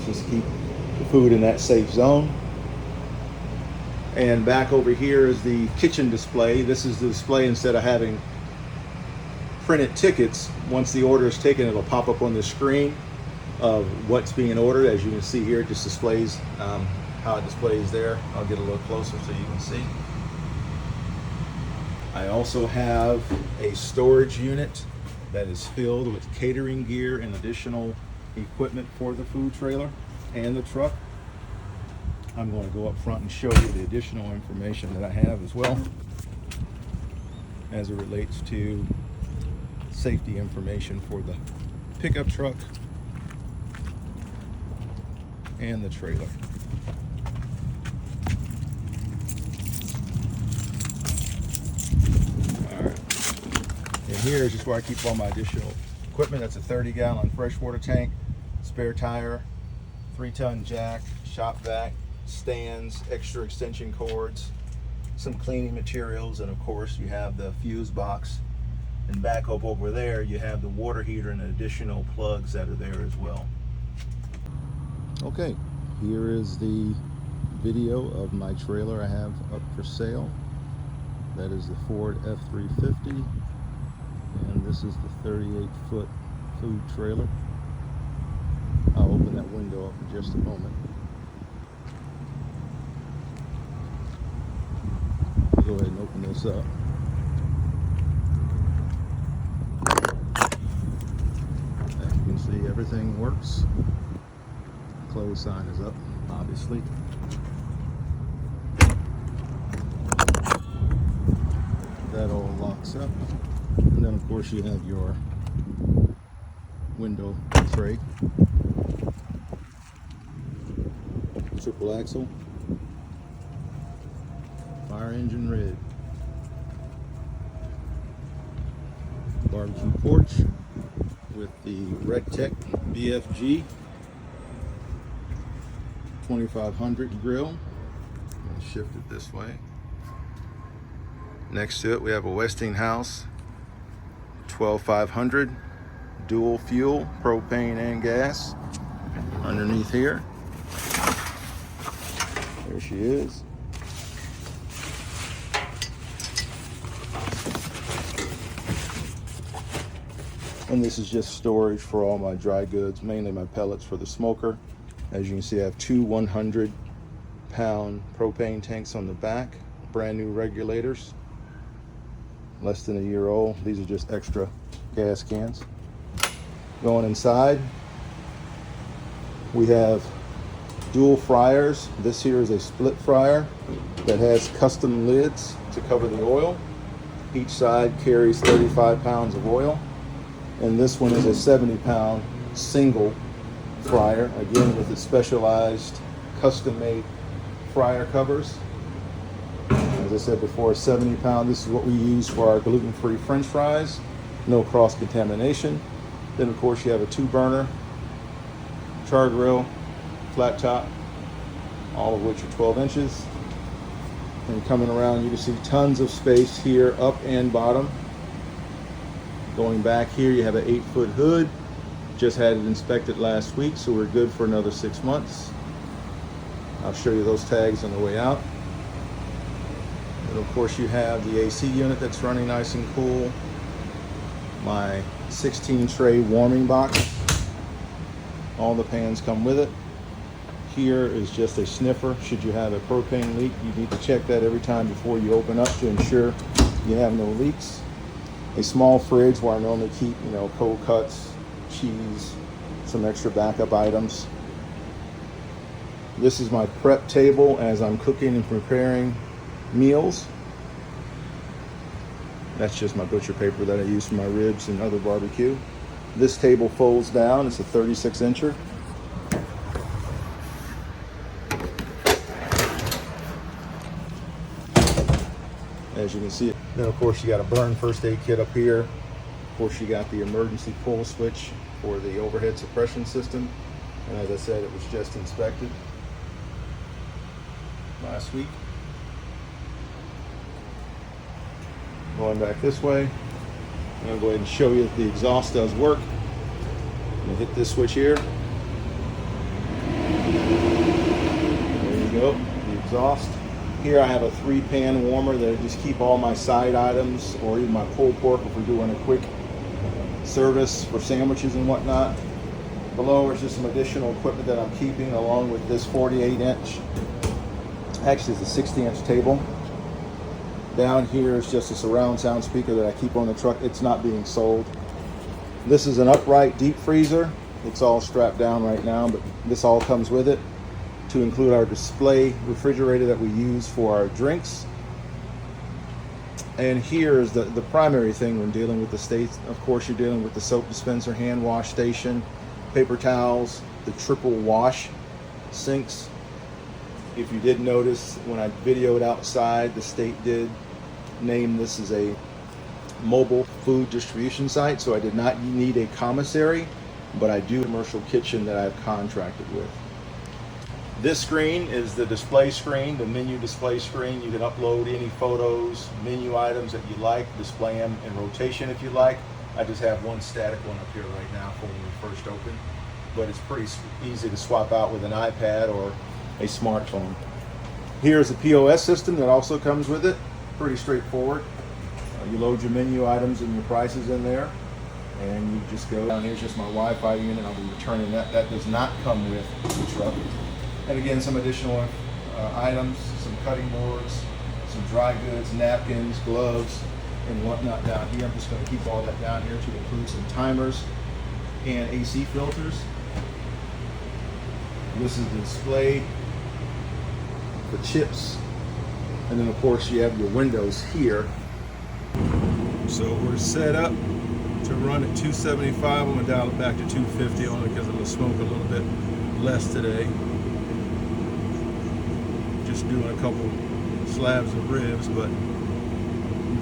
just keep the food in that safe zone. And back over here is the kitchen display. This is the display. Instead of having printed tickets, once the order is taken, it'll pop up on the screen of what's being ordered. As you can see here, it just displays how it displays there. I'll get a little closer so you can see. I also have a storage unit that is filled with catering gear and additional equipment for the food trailer and the truck. I'm going to go up front and show you the additional information that I have as well as it relates to safety information for the pickup truck and the trailer. Alright, and here is just where I keep all my additional equipment. That's a 30-gallon freshwater tank, spare tire, 3-ton jack, shop vac, stands, extra extension cords, some cleaning materials, and of course you have the fuse box. And back up over there you have the water heater and additional plugs that are there as well. Okay, here is the video of my trailer I have up for sale. That is the Ford F350, and this is the 38-foot food trailer. I'll open that window up in just a moment. Go ahead and open this up. As you can see, everything works. Close sign is up, obviously. That all locks up. And then of course you have your window tray. Triple axle. Fire engine red. Barbecue porch with the RecTech BFG 2500 grill. I'll shift it this way. Next to it we have a Westinghouse 12500 dual fuel, propane and gas. Underneath here, there she is. And this is just storage for all my dry goods, mainly my pellets for the smoker. As you can see, I have two 100-pound propane tanks on the back, brand new regulators, less than a year old. These are just extra gas cans. Going inside, we have dual fryers. This here is a split fryer that has custom lids to cover the oil. Each side carries 35 pounds of oil. And this one is a 70-pound single fryer, again with the specialized custom-made fryer covers. As I said before, 70-pound. This is what we use for our gluten-free French fries. No cross-contamination. Then of course you have a 2-burner char grill, flat top, all of which are 12 inches. And coming around, you can see tons of space here, up and bottom. Going back here, you have an 8-foot hood. Just had it inspected last week, so we're good for another 6 months. I'll show you those tags on the way out. And of course you have the AC unit that's running nice and cool. My 16-tray warming box. All the pans come with it. Here is just a sniffer. Should you have a propane leak, you need to check that every time before you open up to ensure you have no leaks. A small fridge where I normally keep, cold cuts, cheese, some extra backup items. This is my prep table as I'm cooking and preparing meals. That's just my butcher paper that I use for my ribs and other barbecue. This table folds down. It's a 36-incher. As you can see, then of course you got a burn first aid kit up here. Of course you got the emergency pull switch for the overhead suppression system. And as I said, it was just inspected last week. Going back this way, I'm going to go ahead and show you that the exhaust does work. I'm going to hit this switch here. exhaust. Here I have a 3-pan warmer that I just keep all my side items or even my pulled pork if we're doing a quick service for sandwiches and whatnot. Below is just some additional equipment that I'm keeping along with this 48-inch, actually it's a 60-inch table. Down here is just a surround sound speaker that I keep on the truck. It's not being sold. This is an upright deep freezer. It's all strapped down right now, but this all comes with it, to include our display refrigerator that we use for our drinks. And here is the primary thing when dealing with the States. Of course, you're dealing with the soap dispenser, hand wash station, paper towels, the triple wash sinks. If you did notice, when I videoed outside, the state did name this as a mobile food distribution site, so I did not need a commissary, but I do have a commercial kitchen that I've contracted with. This screen is the display screen, the menu display screen. You can upload any photos, menu items that you like, display them in rotation if you like. I just have one static one up here right now for when we first open, but it's pretty easy to swap out with an iPad or a smartphone. Here's a POS system that also comes with it. Pretty straightforward. You load your menu items and your prices in there, and you just go down. Here's just my Wi-Fi unit. I'll be returning that. That does not come with the truck. And again, some additional items, some cutting boards, some dry goods, napkins, gloves, and whatnot down here. I'm just going to keep all that down here to include some timers and AC filters. This is the display for chips, and then of course you have your windows here. So we're set up to run at 275. I'm going to dial it back to 250 only because it'll smoke a little bit less today. Just doing a couple slabs of ribs, but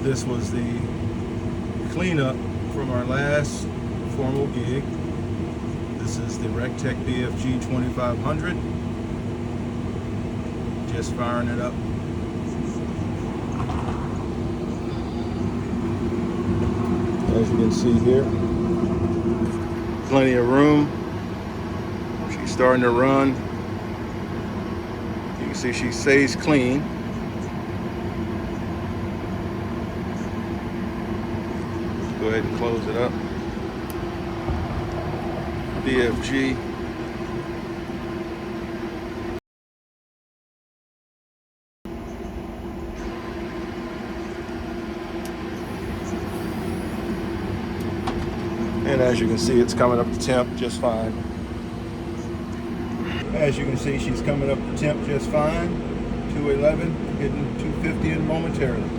this was the cleanup from our last formal gig. This is the Rectech BFG 2500. Just firing it up. As you can see here, plenty of room. She's starting to run. You can see she stays clean. Go ahead and close it up. BFG. And as you can see, it's coming up to temp just fine. As you can see, she's coming up to temp just fine. 211, hitting 250 in momentarily.